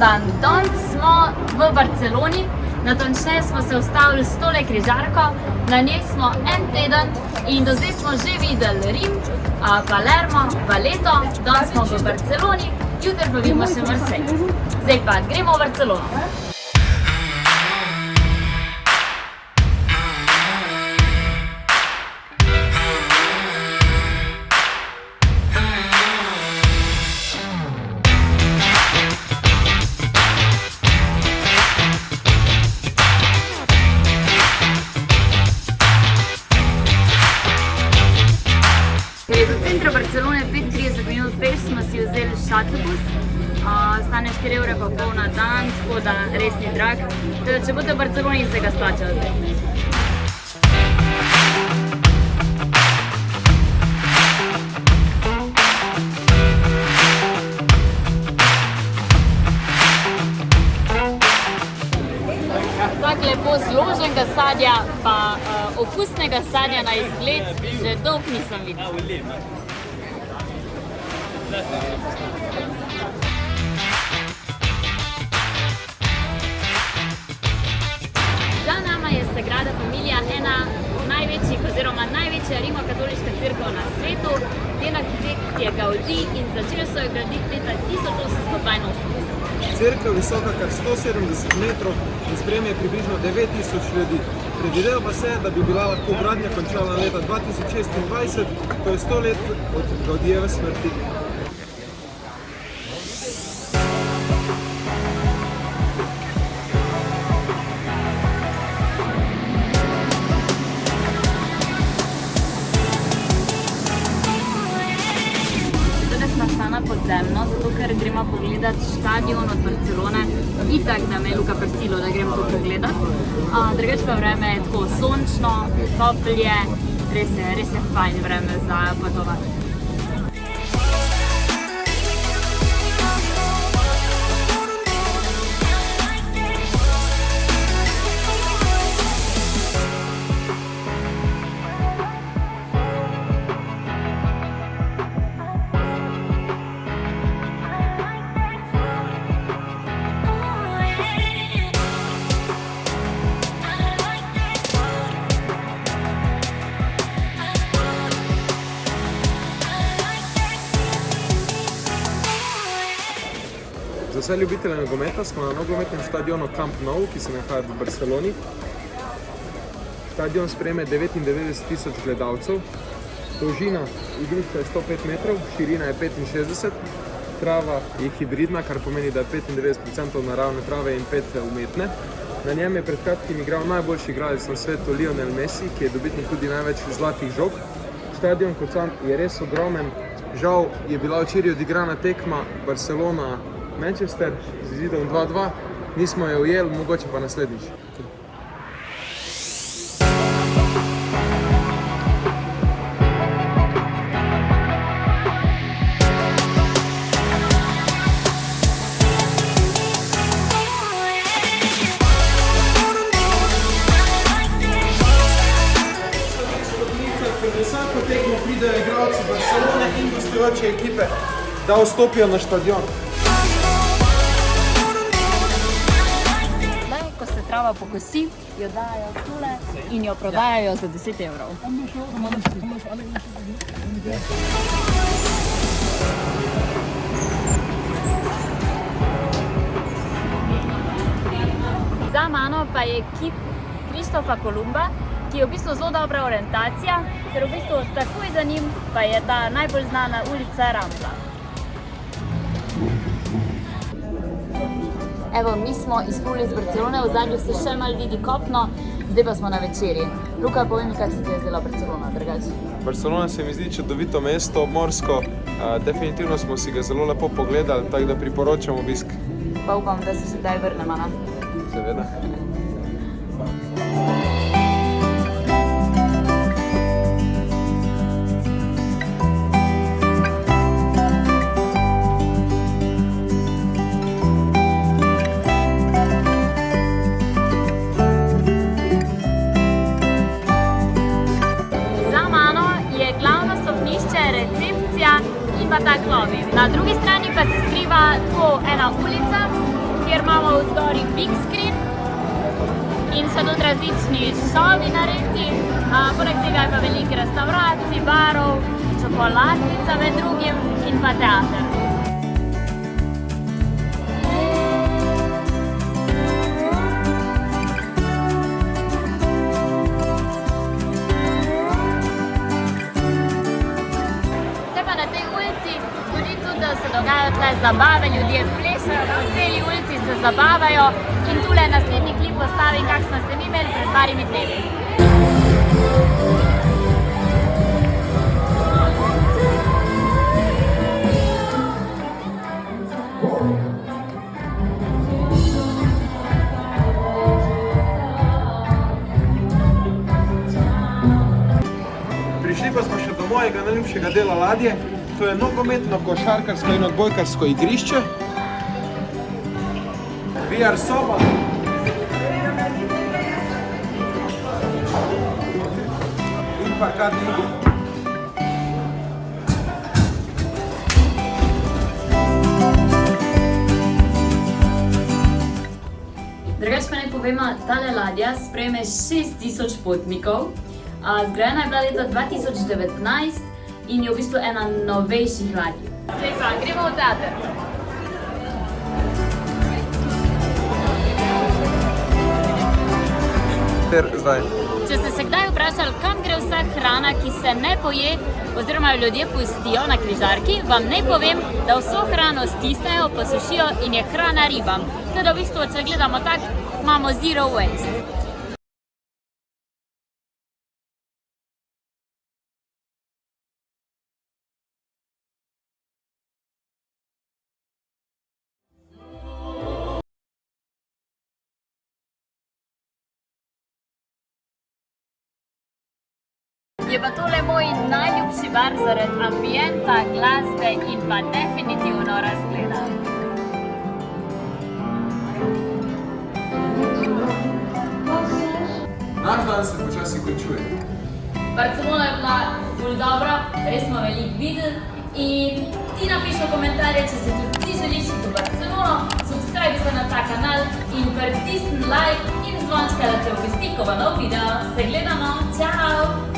dan. Danes smo v Barceloni, natančneje smo se ustavili s tole križarko, na njej smo en teden in do zdaj smo že videli Rim, Palermo, Valeto, danes smo v Barceloni, jutri pa vidimo še Marseille. Zdaj pa gremo v Barcelono. Do centra Barcelone 35 minut peš smo si vzeli šatlbus, stane 4,5 € na dan, tako da res ni drag. Če boste v Barceloni, se ga splača vzeti. Tak lepo zloženega sadja, pa okusnega sadja na izgled že dolgo nisem videl. Za nama je Sagrada Familia, ena največjih oziroma največja rimokatoliška cerkev na svetu. Njen arhitekt je Gaudí in začeli so jo graditi leta 1882. Cerkev visoka kar 170 metrov in sprejme približno 9000 ljudi. Predvideva pa se, da bi bila lahko gradnja končala leta 2026, to je 100 let od Gaudijeve smrti. Podzemno, zato ker gremo pogledat štadion od Barcelone. Itak, da me je Luka prisilo, da grem to pogledat. Drugače pa vreme je tako sončno, toplje, res je fajn vreme za potovati. Za vse ljubitelje nogometa smo na nogometnem štadionu Camp Nou, ki se nahaja v Barceloni. Štadion sprejme 99 000 gledalcev. Dolžina igrišča je 105 metrov, širina je 65. Trava je hibridna, kar pomeni, da je 95% naravne trave in 5% umetne. Na njem je pred kratkim igral najboljši igralec na svetu Lionel Messi, ki je dobitnik tudi največ zlatih žog. Štadion kot sam je res ogromen. Žal je bila včeraj odigrana tekma Barcelona-Manchester z izidom 2:2. Nismo jo ujeli, mogoče pa naslednjič. Pred vsako tekmo pridejo igralci Barcelone in gostujoče ekipe, da vstopijo na štadion. Ko se trava pokosi, jo dajo tule in jo prodajajo za 10 €. Za mano pa je kip Kristofa Kolumba, ki je v bistvu zelo dobra orientacija, ker v bistvu takoj za njim pa je ta najbolj znana ulica Rambla. Evo, mi smo izpluli iz Barcelone, v zadnju se še malo vidi kopno, zdaj pa smo na večerji. Luka, povej mi, kako se ti je zdela Barcelona drugače? Barcelona se mi zdi čudovito mesto, morsko. Definitivno smo si ga zelo lepo pogledali, tako da priporočam obisk. Pa upam, da se še kdaj vrnemo, ne? Seveda. pa tak lobby. Na drugi strani pa se skriva tako ena ulica, imamo v zgori big screen in so tudi različni šovi narejeni. Poleg tega je pa veliko restavracij, barov, čokoladnica med drugim in pa teater. Da se dogajajo tle zabave, ljudje plešajo, po celi ulici se zabavajo in tule naslednji klip postavim, kak smo se mi imeli pred parimi dnevi. Prišli pa smo še do mojega najljubšega dela ladje. To je nogometno, košarkarsko in odbojkarsko igrišče. VR soba. In parkatni igri. Drugač pa naj povemo, tale ladja sprejme 6000 potnikov. Zgrajena je bila leta 2019 in je v bistvu ena novejših ladij. Zdaj pa, gremo v teater. Če ste se kdaj vprašali, kam gre vsa hrana, ki se ne poje oziroma jo ljudje pustijo na križarki, vam naj povem, da vso hrano stisnejo, posušijo in je hrana ribam. Teda v bistvu, če gledamo tak, imamo zero waste. Je pa tole moj najljubši bar zaradi ambienta, glasbe in pa definitivno razgleda. Naš dan se počasi končuje. Barcelona je bila ful dobra, res smo veliko videli in ti napiši v komentarje, če se tudi ti želiš v Barcelono, subscribe se na ta kanal in pritisni like in zvončka, da te obvesti, ko bo nov video. Se gledamo, čau!